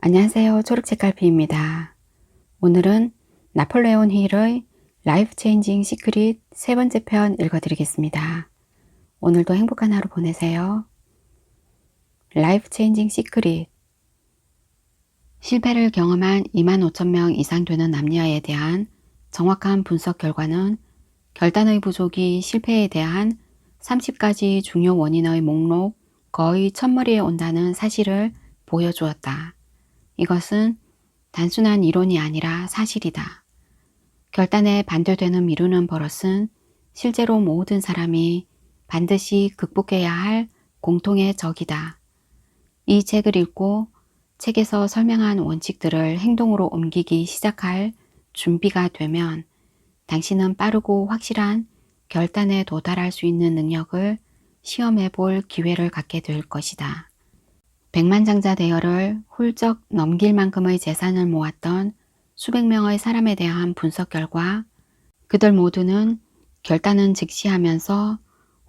안녕하세요. 초록책갈피입니다. 오늘은 나폴레온 힐의 라이프 체인징 시크릿 세 번째 편 읽어드리겠습니다. 오늘도 행복한 하루 보내세요. 라이프 체인징 시크릿. 실패를 경험한 25,000명 이상 되는 남녀에 대한 정확한 분석 결과는 결단의 부족이 실패에 대한 30가지 중요 원인의 목록 거의 첫머리에 온다는 사실을 보여주었다. 이것은 단순한 이론이 아니라 사실이다. 결단에 반대되는 미루는 버릇은 실제로 모든 사람이 반드시 극복해야 할 공통의 적이다. 이 책을 읽고 책에서 설명한 원칙들을 행동으로 옮기기 시작할 준비가 되면 당신은 빠르고 확실한 결단에 도달할 수 있는 능력을 시험해 볼 기회를 갖게 될 것이다. 백만장자 대여를 훌쩍 넘길 만큼의 재산을 모았던 수백 명의 사람에 대한 분석 결과 그들 모두는 결단은 즉시 하면서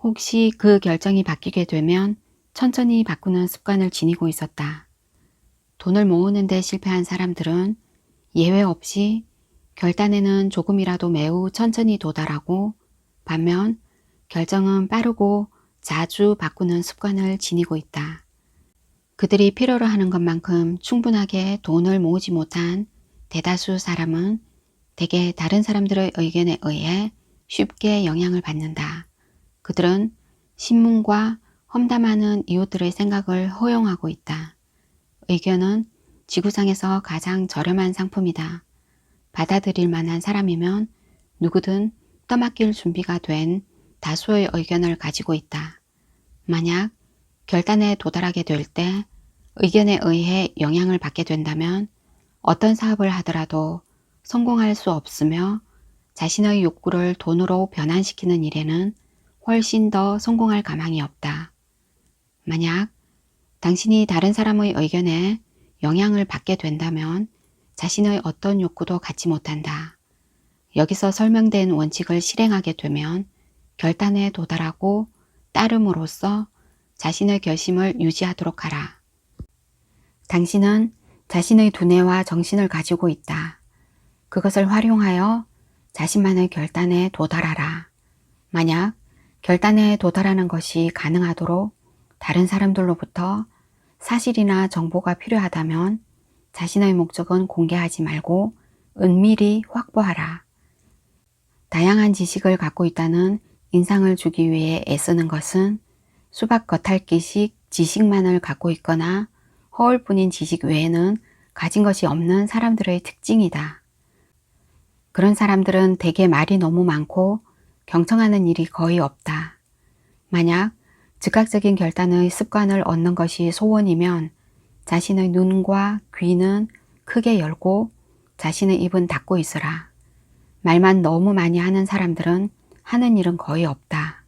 혹시 그 결정이 바뀌게 되면 천천히 바꾸는 습관을 지니고 있었다. 돈을 모으는 데 실패한 사람들은 예외 없이 결단에는 조금이라도 매우 천천히 도달하고 반면 결정은 빠르고 자주 바꾸는 습관을 지니고 있다. 그들이 필요로 하는 것만큼 충분하게 돈을 모으지 못한 대다수 사람은 대개 다른 사람들의 의견에 의해 쉽게 영향을 받는다. 그들은 신문과 험담하는 이웃들의 생각을 허용하고 있다. 의견은 지구상에서 가장 저렴한 상품이다. 받아들일 만한 사람이면 누구든 떠맡길 준비가 된 다수의 의견을 가지고 있다. 만약 결단에 도달하게 될 때 의견에 의해 영향을 받게 된다면 어떤 사업을 하더라도 성공할 수 없으며 자신의 욕구를 돈으로 변환시키는 일에는 훨씬 더 성공할 가망이 없다. 만약 당신이 다른 사람의 의견에 영향을 받게 된다면 자신의 어떤 욕구도 갖지 못한다. 여기서 설명된 원칙을 실행하게 되면 결단에 도달하고 따름으로써 자신의 결심을 유지하도록 하라. 당신은 자신의 두뇌와 정신을 가지고 있다. 그것을 활용하여 자신만의 결단에 도달하라. 만약 결단에 도달하는 것이 가능하도록 다른 사람들로부터 사실이나 정보가 필요하다면 자신의 목적은 공개하지 말고 은밀히 확보하라. 다양한 지식을 갖고 있다는 인상을 주기 위해 애쓰는 것은 수박 겉핥기식 지식만을 갖고 있거나 허울뿐인 지식 외에는 가진 것이 없는 사람들의 특징이다. 그런 사람들은 대개 말이 너무 많고 경청하는 일이 거의 없다. 만약 즉각적인 결단의 습관을 얻는 것이 소원이면 자신의 눈과 귀는 크게 열고 자신의 입은 닫고 있으라. 말만 너무 많이 하는 사람들은 하는 일은 거의 없다.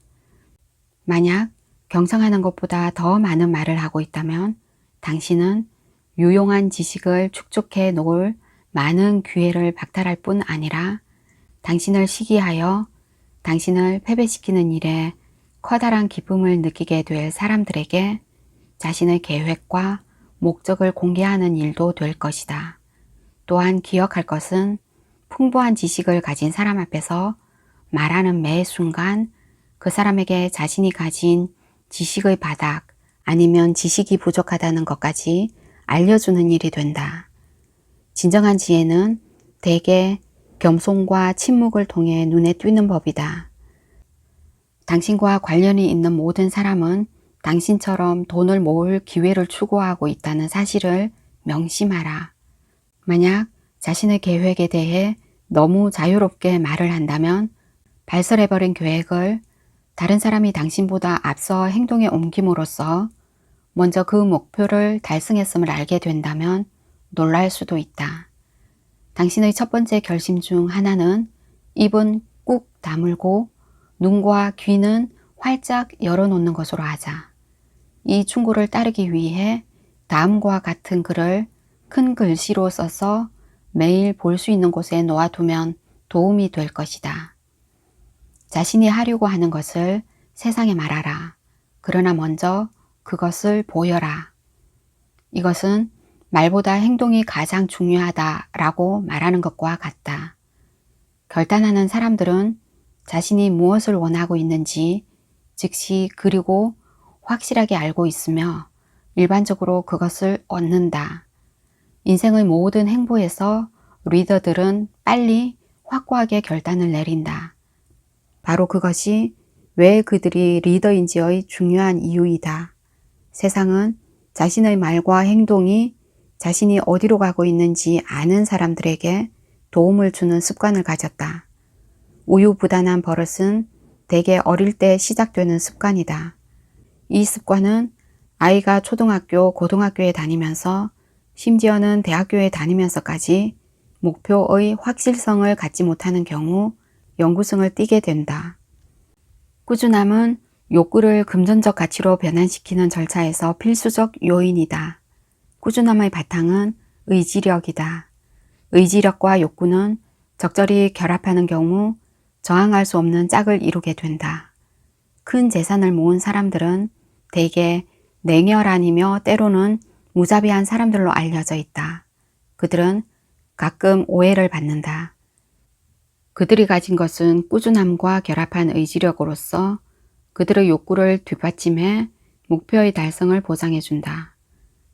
만약 경청하는 것보다 더 많은 말을 하고 있다면 당신은 유용한 지식을 축적해 놓을 많은 기회를 박탈할 뿐 아니라 당신을 시기하여 당신을 패배시키는 일에 커다란 기쁨을 느끼게 될 사람들에게 자신의 계획과 목적을 공개하는 일도 될 것이다. 또한 기억할 것은 풍부한 지식을 가진 사람 앞에서 말하는 매 순간 그 사람에게 자신이 가진 지식의 바닥 아니면 지식이 부족하다는 것까지 알려주는 일이 된다. 진정한 지혜는 대개 겸손과 침묵을 통해 눈에 띄는 법이다. 당신과 관련이 있는 모든 사람은 당신처럼 돈을 모을 기회를 추구하고 있다는 사실을 명심하라. 만약 자신의 계획에 대해 너무 자유롭게 말을 한다면 발설해버린 계획을 다른 사람이 당신보다 앞서 행동에 옮김으로써 먼저 그 목표를 달성했음을 알게 된다면 놀랄 수도 있다. 당신의 첫 번째 결심 중 하나는 입은 꾹 다물고 눈과 귀는 활짝 열어놓는 것으로 하자. 이 충고를 따르기 위해 다음과 같은 글을 큰 글씨로 써서 매일 볼 수 있는 곳에 놓아두면 도움이 될 것이다. 자신이 하려고 하는 것을 세상에 말하라. 그러나 먼저 그것을 보여라. 이것은 말보다 행동이 가장 중요하다라고 말하는 것과 같다. 결단하는 사람들은 자신이 무엇을 원하고 있는지 즉시 그리고 확실하게 알고 있으며 일반적으로 그것을 얻는다. 인생의 모든 행보에서 리더들은 빨리 확고하게 결단을 내린다. 바로 그것이 왜 그들이 리더인지의 중요한 이유이다. 세상은 자신의 말과 행동이 자신이 어디로 가고 있는지 아는 사람들에게 도움을 주는 습관을 가졌다. 우유부단한 버릇은 대개 어릴 때 시작되는 습관이다. 이 습관은 아이가 초등학교, 고등학교에 다니면서 심지어는 대학교에 다니면서까지 목표의 확실성을 갖지 못하는 경우 영구성을 띠게 된다. 꾸준함은 욕구를 금전적 가치로 변환시키는 절차에서 필수적 요인이다. 꾸준함의 바탕은 의지력이다. 의지력과 욕구는 적절히 결합하는 경우 저항할 수 없는 짝을 이루게 된다. 큰 재산을 모은 사람들은 대개 냉혈한이며 때로는 무자비한 사람들로 알려져 있다. 그들은 가끔 오해를 받는다. 그들이 가진 것은 꾸준함과 결합한 의지력으로서 그들의 욕구를 뒷받침해 목표의 달성을 보장해준다.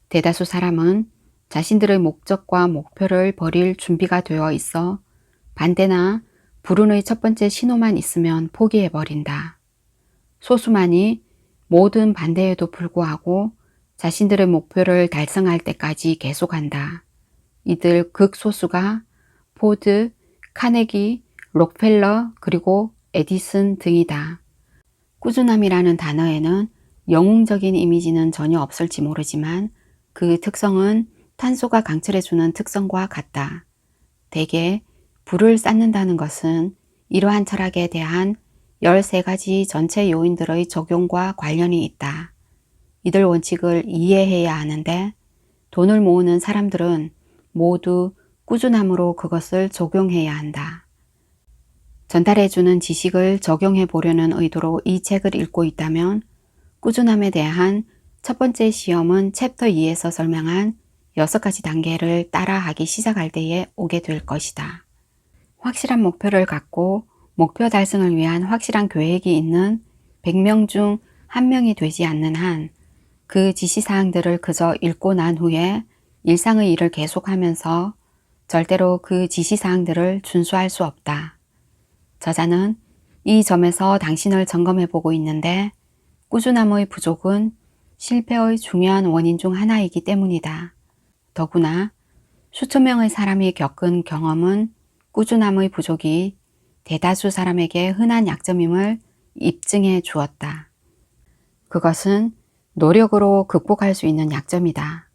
대다수 사람은 자신들의 목적과 목표를 버릴 준비가 되어 있어 반대나 불운의 첫 번째 신호만 있으면 포기해버린다. 소수만이 모든 반대에도 불구하고 자신들의 목표를 달성할 때까지 계속한다. 이들 극소수가 포드, 카네기, 록펠러 그리고 에디슨 등이다. 꾸준함이라는 단어에는 영웅적인 이미지는 전혀 없을지 모르지만 그 특성은 탄소가 강철해주는 특성과 같다. 대개 불을 쌓는다는 것은 이러한 철학에 대한 13가지 전체 요인들의 적용과 관련이 있다. 이들 원칙을 이해해야 하는데 돈을 모으는 사람들은 모두 꾸준함으로 그것을 적용해야 한다. 전달해주는 지식을 적용해 보려는 의도로 이 책을 읽고 있다면 꾸준함에 대한 첫 번째 시험은 챕터 2에서 설명한 6가지 단계를 따라하기 시작할 때에 오게 될 것이다. 확실한 목표를 갖고 목표 달성을 위한 확실한 계획이 있는 100명 중 1명이 되지 않는 한 그 지시사항들을 그저 읽고 난 후에 일상의 일을 계속하면서 절대로 그 지시사항들을 준수할 수 없다. 저자는 이 점에서 당신을 점검해 보고 있는데 꾸준함의 부족은 실패의 중요한 원인 중 하나이기 때문이다. 더구나 수천 명의 사람이 겪은 경험은 꾸준함의 부족이 대다수 사람에게 흔한 약점임을 입증해 주었다. 그것은 노력으로 극복할 수 있는 약점이다.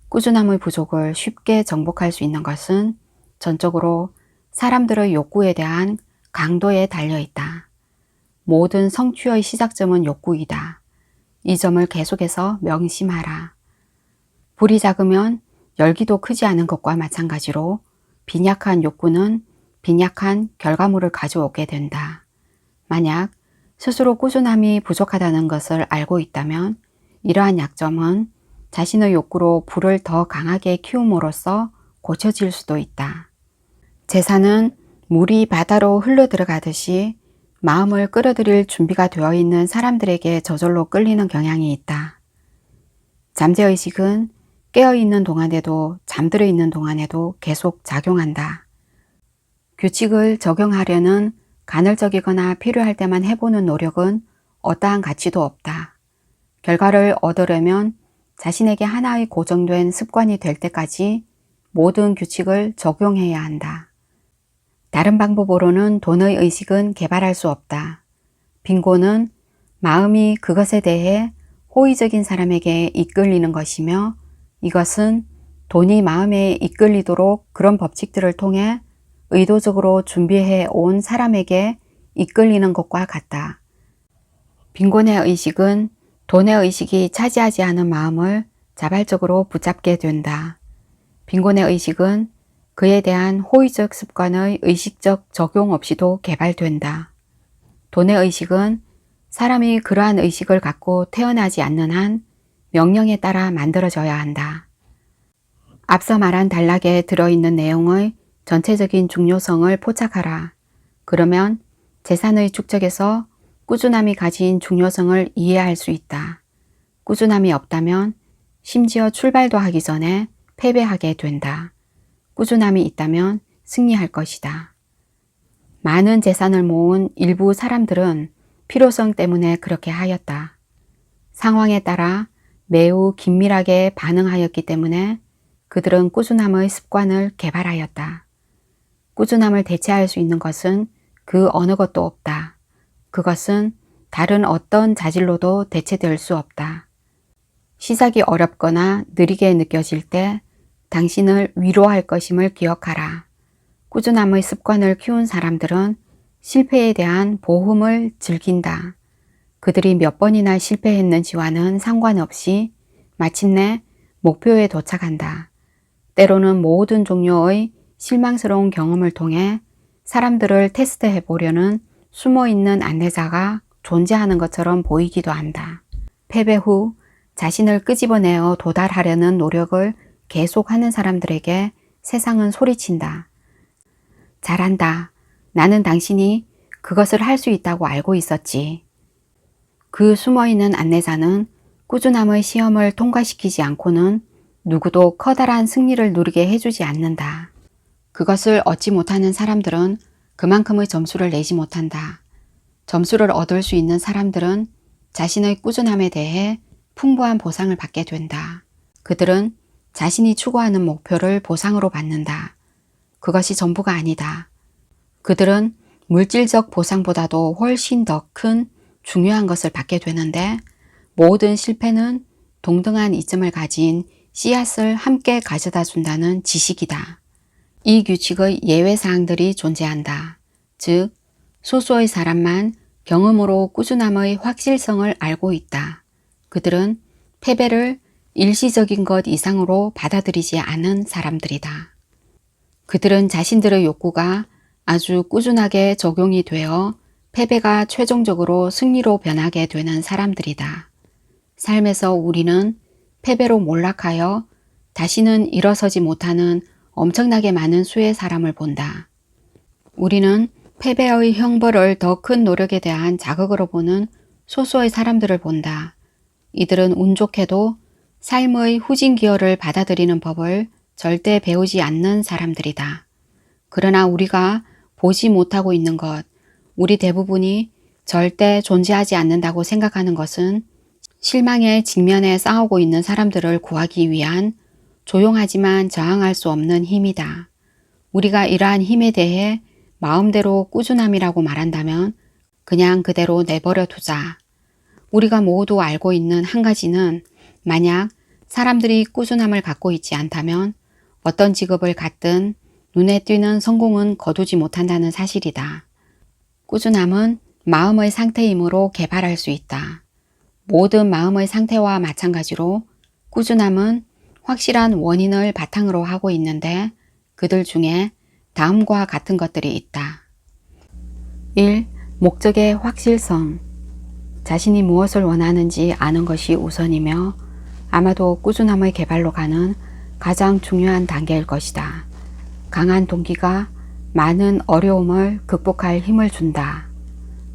꾸준함의 부족을 쉽게 정복할 수 있는 것은 전적으로 사람들의 욕구에 대한 강도에 달려 있다. 모든 성취의 시작점은 욕구이다. 이 점을 계속해서 명심하라. 불이 작으면 열기도 크지 않은 것과 마찬가지로 빈약한 욕구는 빈약한 결과물을 가져오게 된다. 만약 스스로 꾸준함이 부족하다는 것을 알고 있다면 이러한 약점은 자신의 욕구로 불을 더 강하게 키움으로써 고쳐질 수도 있다. 재산은 물이 바다로 흘러들어가듯이 마음을 끌어들일 준비가 되어 있는 사람들에게 저절로 끌리는 경향이 있다. 잠재의식은 깨어있는 동안에도 잠들어 있는 동안에도 계속 작용한다. 규칙을 적용하려는 간헐적이거나 필요할 때만 해보는 노력은 어떠한 가치도 없다. 결과를 얻으려면 자신에게 하나의 고정된 습관이 될 때까지 모든 규칙을 적용해야 한다. 다른 방법으로는 돈의 의식은 개발할 수 없다. 빈곤은 마음이 그것에 대해 호의적인 사람에게 이끌리는 것이며 이것은 돈이 마음에 이끌리도록 그런 법칙들을 통해 의도적으로 준비해 온 사람에게 이끌리는 것과 같다. 빈곤의 의식은 돈의 의식이 차지하지 않은 마음을 자발적으로 붙잡게 된다. 빈곤의 의식은 그에 대한 호의적 습관의 의식적 적용 없이도 개발된다. 돈의 의식은 사람이 그러한 의식을 갖고 태어나지 않는 한 명령에 따라 만들어져야 한다. 앞서 말한 단락에 들어있는 내용의 전체적인 중요성을 포착하라. 그러면 재산의 축적에서 꾸준함이 가진 중요성을 이해할 수 있다. 꾸준함이 없다면 심지어 출발도 하기 전에 패배하게 된다. 꾸준함이 있다면 승리할 것이다. 많은 재산을 모은 일부 사람들은 필요성 때문에 그렇게 하였다. 상황에 따라 매우 긴밀하게 반응하였기 때문에 그들은 꾸준함의 습관을 개발하였다. 꾸준함을 대체할 수 있는 것은 그 어느 것도 없다. 그것은 다른 어떤 자질로도 대체될 수 없다. 시작이 어렵거나 느리게 느껴질 때 당신을 위로할 것임을 기억하라. 꾸준함의 습관을 키운 사람들은 실패에 대한 보험을 즐긴다. 그들이 몇 번이나 실패했는지와는 상관없이 마침내 목표에 도착한다. 때로는 모든 종류의 실망스러운 경험을 통해 사람들을 테스트해 보려는 숨어있는 안내자가 존재하는 것처럼 보이기도 한다. 패배 후 자신을 끄집어내어 도달하려는 노력을 계속하는 사람들에게 세상은 소리친다. 잘한다. 나는 당신이 그것을 할 수 있다고 알고 있었지. 그 숨어있는 안내자는 꾸준함의 시험을 통과시키지 않고는 누구도 커다란 승리를 누리게 해주지 않는다. 그것을 얻지 못하는 사람들은 그만큼의 점수를 내지 못한다. 점수를 얻을 수 있는 사람들은 자신의 꾸준함에 대해 풍부한 보상을 받게 된다. 그들은 자신이 추구하는 목표를 보상으로 받는다. 그것이 전부가 아니다. 그들은 물질적 보상보다도 훨씬 더 큰 중요한 것을 받게 되는데 모든 실패는 동등한 이점을 가진 씨앗을 함께 가져다 준다는 지식이다. 이 규칙의 예외사항들이 존재한다. 즉, 소수의 사람만 경험으로 꾸준함의 확실성을 알고 있다. 그들은 패배를 일시적인 것 이상으로 받아들이지 않은 사람들이다. 그들은 자신들의 욕구가 아주 꾸준하게 적용이 되어 패배가 최종적으로 승리로 변하게 되는 사람들이다. 삶에서 우리는 패배로 몰락하여 다시는 일어서지 못하는 엄청나게 많은 수의 사람을 본다. 우리는 패배의 형벌을 더 큰 노력에 대한 자극으로 보는 소수의 사람들을 본다. 이들은 운 좋게도 삶의 후진기어를 받아들이는 법을 절대 배우지 않는 사람들이다. 그러나 우리가 보지 못하고 있는 것, 우리 대부분이 절대 존재하지 않는다고 생각하는 것은 실망의 직면에 싸우고 있는 사람들을 구하기 위한 조용하지만 저항할 수 없는 힘이다. 우리가 이러한 힘에 대해 마음대로 꾸준함이라고 말한다면 그냥 그대로 내버려 두자. 우리가 모두 알고 있는 한 가지는 만약 사람들이 꾸준함을 갖고 있지 않다면 어떤 직업을 갖든 눈에 띄는 성공은 거두지 못한다는 사실이다. 꾸준함은 마음의 상태이므로 개발할 수 있다. 모든 마음의 상태와 마찬가지로 꾸준함은 확실한 원인을 바탕으로 하고 있는데 그들 중에 다음과 같은 것들이 있다. 1. 목적의 확실성. 자신이 무엇을 원하는지 아는 것이 우선이며 아마도 꾸준함의 개발로 가는 가장 중요한 단계일 것이다. 강한 동기가 많은 어려움을 극복할 힘을 준다.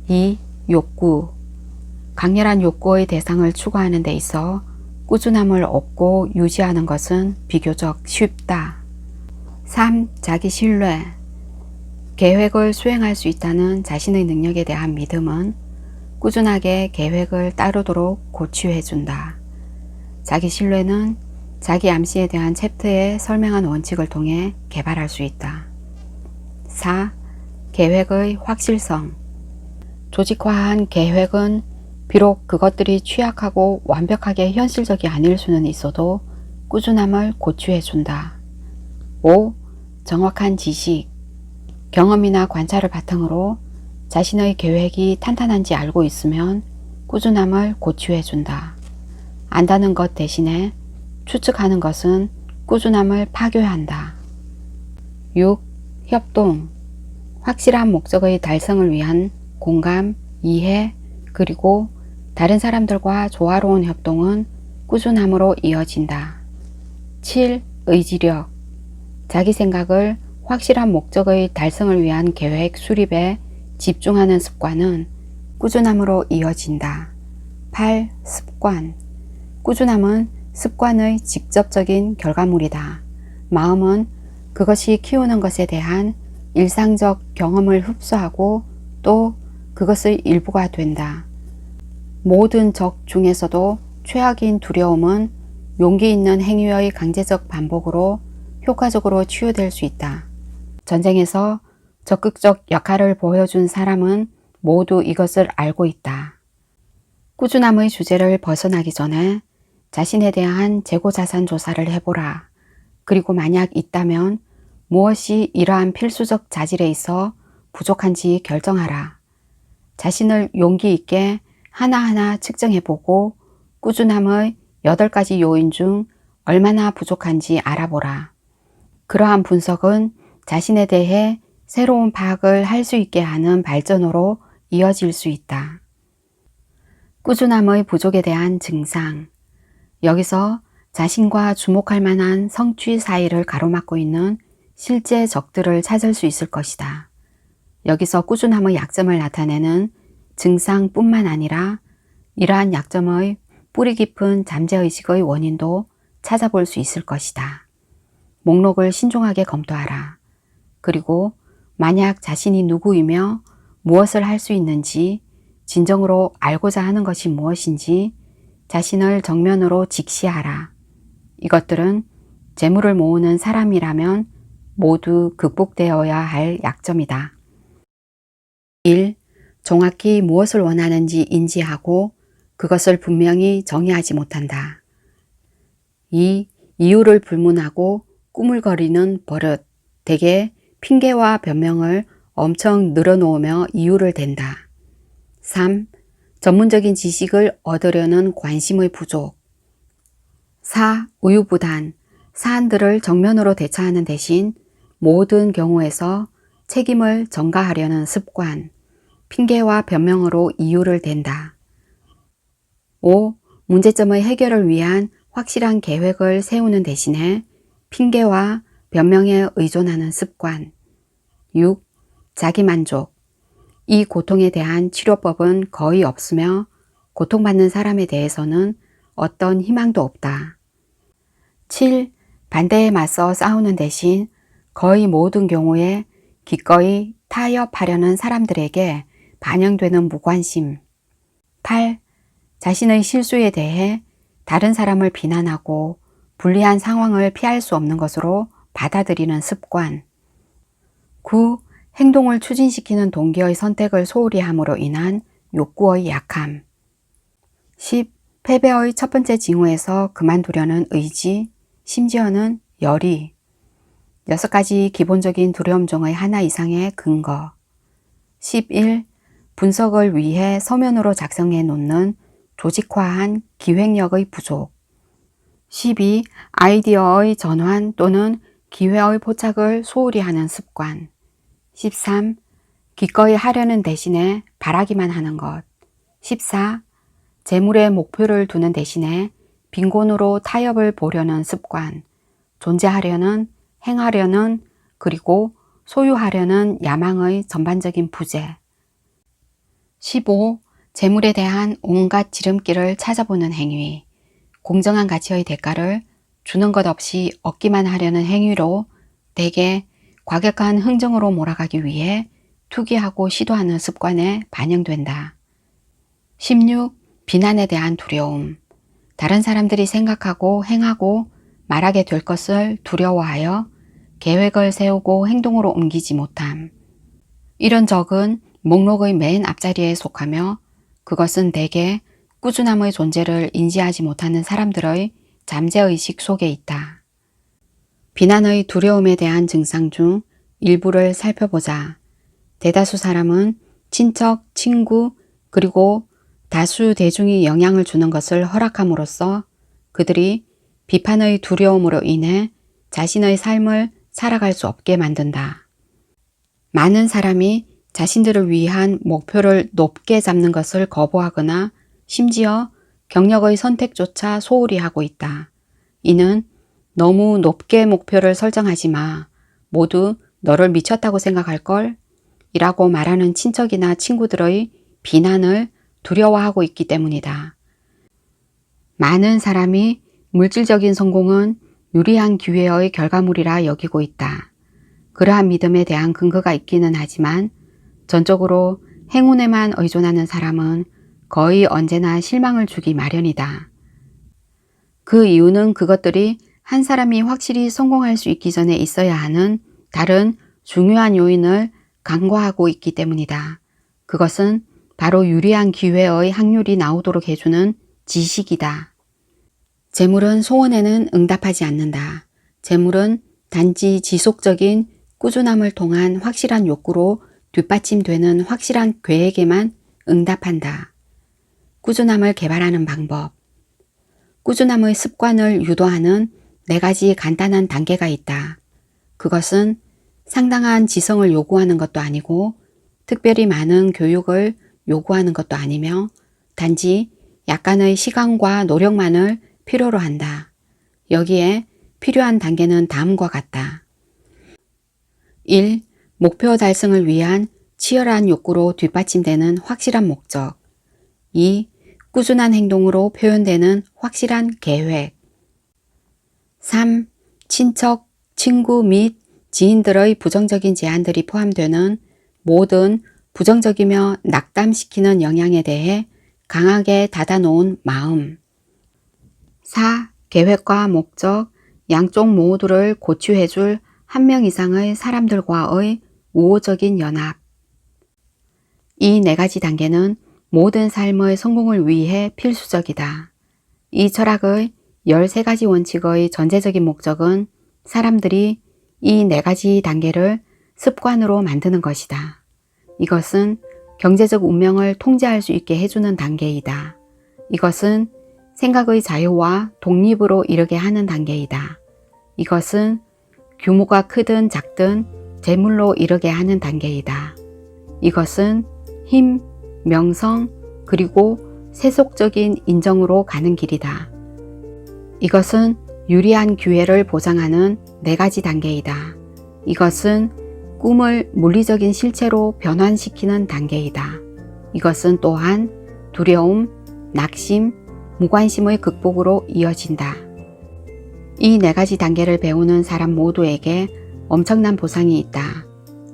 2. 욕구. 강렬한 욕구의 대상을 추구하는 데 있어 꾸준함을 얻고 유지하는 것은 비교적 쉽다. 3. 자기 신뢰. 계획을 수행할 수 있다는 자신의 능력에 대한 믿음은 꾸준하게 계획을 따르도록 고취해준다. 자기 신뢰는 자기 암시에 대한 챕터에 설명한 원칙을 통해 개발할 수 있다. 4. 계획의 확실성. 조직화한 계획은 비록 그것들이 취약하고 완벽하게 현실적이 아닐 수는 있어도 꾸준함을 고취해준다. 5. 정확한 지식. 경험이나 관찰을 바탕으로 자신의 계획이 탄탄한지 알고 있으면 꾸준함을 고취해준다. 안다는 것 대신에 추측하는 것은 꾸준함을 파괴한다. 6. 협동. 확실한 목적의 달성을 위한 공감, 이해, 그리고 다른 사람들과 조화로운 협동은 꾸준함으로 이어진다. 7. 의지력, 자기 생각을 확실한 목적의 달성을 위한 계획 수립에 집중하는 습관은 꾸준함으로 이어진다. 8. 습관. 꾸준함은 습관의 직접적인 결과물이다. 마음은 그것이 키우는 것에 대한 일상적 경험을 흡수하고 또 그것의 일부가 된다. 모든 적 중에서도 최악인 두려움은 용기 있는 행위의 강제적 반복으로 효과적으로 치유될 수 있다. 전쟁에서 적극적 역할을 보여준 사람은 모두 이것을 알고 있다. 꾸준함의 주제를 벗어나기 전에 자신에 대한 재고자산 조사를 해보라. 그리고 만약 있다면 무엇이 이러한 필수적 자질에 있어 부족한지 결정하라. 자신을 용기 있게 하나하나 측정해보고 꾸준함의 8가지 요인 중 얼마나 부족한지 알아보라. 그러한 분석은 자신에 대해 새로운 파악을 할 수 있게 하는 발전으로 이어질 수 있다. 꾸준함의 부족에 대한 증상. 여기서 자신과 주목할 만한 성취 사이를 가로막고 있는 실제 적들을 찾을 수 있을 것이다. 여기서 꾸준함의 약점을 나타내는 증상뿐만 아니라 이러한 약점의 뿌리 깊은 잠재의식의 원인도 찾아볼 수 있을 것이다. 목록을 신중하게 검토하라. 그리고 만약 자신이 누구이며 무엇을 할 수 있는지, 진정으로 알고자 하는 것이 무엇인지 자신을 정면으로 직시하라. 이것들은 재물을 모으는 사람이라면 모두 극복되어야 할 약점이다. 1. 정확히 무엇을 원하는지 인지하고 그것을 분명히 정의하지 못한다. 2. 이유를 불문하고 꾸물거리는 버릇, 대개 핑계와 변명을 엄청 늘어놓으며 이유를 댄다. 3. 전문적인 지식을 얻으려는 관심의 부족. 4. 우유부단, 사안들을 정면으로 대처하는 대신 모든 경우에서 책임을 전가하려는 습관, 핑계와 변명으로 이유를 댄다. 5. 문제점의 해결을 위한 확실한 계획을 세우는 대신에 핑계와 변명에 의존하는 습관. 6. 자기만족. 이 고통에 대한 치료법은 거의 없으며 고통받는 사람에 대해서는 어떤 희망도 없다. 7. 반대에 맞서 싸우는 대신 거의 모든 경우에 기꺼이 타협하려는 사람들에게 반영되는 무관심. 8. 자신의 실수에 대해 다른 사람을 비난하고 불리한 상황을 피할 수 없는 것으로 받아들이는 습관. 9. 행동을 추진시키는 동기의 선택을 소홀히 함으로 인한 욕구의 약함. 10. 패배의 첫 번째 징후에서 그만두려는 의지, 심지어는 열의. 6가지 기본적인 두려움 중의 하나 이상의 근거. 11. 분석을 위해 서면으로 작성해 놓는 조직화한 기획력의 부족. 12. 아이디어의 전환 또는 기회의 포착을 소홀히 하는 습관. 13. 기꺼이 하려는 대신에 바라기만 하는 것. 14. 재물에 목표를 두는 대신에 빈곤으로 타협을 보려는 습관. 존재하려는, 행하려는, 그리고 소유하려는 야망의 전반적인 부재. 15. 재물에 대한 온갖 지름길을 찾아보는 행위. 공정한 가치의 대가를 주는 것 없이 얻기만 하려는 행위로 대개 과격한 흥정으로 몰아가기 위해 투기하고 시도하는 습관에 반영된다. 16. 비난에 대한 두려움. 다른 사람들이 생각하고 행하고 말하게 될 것을 두려워하여 계획을 세우고 행동으로 옮기지 못함. 이런 적은 목록의 맨 앞자리에 속하며 그것은 대개 꾸준함의 존재를 인지하지 못하는 사람들의 잠재의식 속에 있다. 비난의 두려움에 대한 증상 중 일부를 살펴보자. 대다수 사람은 친척, 친구, 그리고 다수 대중이 영향을 주는 것을 허락함으로써 그들이 비판의 두려움으로 인해 자신의 삶을 살아갈 수 없게 만든다. 많은 사람이 자신들을 위한 목표를 높게 잡는 것을 거부하거나 심지어 경력의 선택조차 소홀히 하고 있다. 이는 너무 높게 목표를 설정하지 마. 모두 너를 미쳤다고 생각할걸? 이라고 말하는 친척이나 친구들의 비난을 두려워하고 있기 때문이다. 많은 사람이 물질적인 성공은 유리한 기회의 결과물이라 여기고 있다. 그러한 믿음에 대한 근거가 있기는 하지만 전적으로 행운에만 의존하는 사람은 거의 언제나 실망을 주기 마련이다. 그 이유는 그것들이 한 사람이 확실히 성공할 수 있기 전에 있어야 하는 다른 중요한 요인을 간과하고 있기 때문이다. 그것은 바로 유리한 기회의 확률이 나오도록 해주는 지식이다. 재물은 소원에는 응답하지 않는다. 재물은 단지 지속적인 꾸준함을 통한 확실한 욕구로 뒷받침되는 확실한 계획에만 응답한다. 꾸준함을 개발하는 방법. 꾸준함의 습관을 유도하는 4가지 간단한 단계가 있다. 그것은 상당한 지성을 요구하는 것도 아니고 특별히 많은 교육을 요구하는 것도 아니며 단지 약간의 시간과 노력만을 필요로 한다. 여기에 필요한 단계는 다음과 같다. 1. 목표 달성을 위한 치열한 욕구로 뒷받침되는 확실한 목적. 2. 꾸준한 행동으로 표현되는 확실한 계획. 3. 친척, 친구 및 지인들의 부정적인 제안들이 포함되는 모든 부정적이며 낙담시키는 영향에 대해 강하게 닫아놓은 마음. 4. 계획과 목적, 양쪽 모두를 고취해줄 1명 이상의 사람들과의 우호적인 연합. 이 4가지 단계는 모든 삶의 성공을 위해 필수적이다. 이 철학의 13가지 원칙의 전제적인 목적은 사람들이 이 4가지 단계를 습관으로 만드는 것이다. 이것은 경제적 운명을 통제할 수 있게 해주는 단계이다. 이것은 생각의 자유와 독립으로 이르게 하는 단계이다. 이것은 규모가 크든 작든 재물로 이르게 하는 단계이다. 이것은 힘, 명성, 그리고 세속적인 인정으로 가는 길이다. 이것은 유리한 기회를 보장하는 4가지 단계이다. 이것은 꿈을 물리적인 실체로 변환시키는 단계이다. 이것은 또한 두려움, 낙심, 무관심의 극복으로 이어진다. 이 4가지 단계를 배우는 사람 모두에게 엄청난 보상이 있다.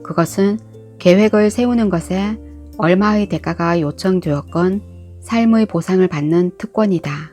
그것은 계획을 세우는 것에 얼마의 대가가 요청되었건 삶의 보상을 받는 특권이다.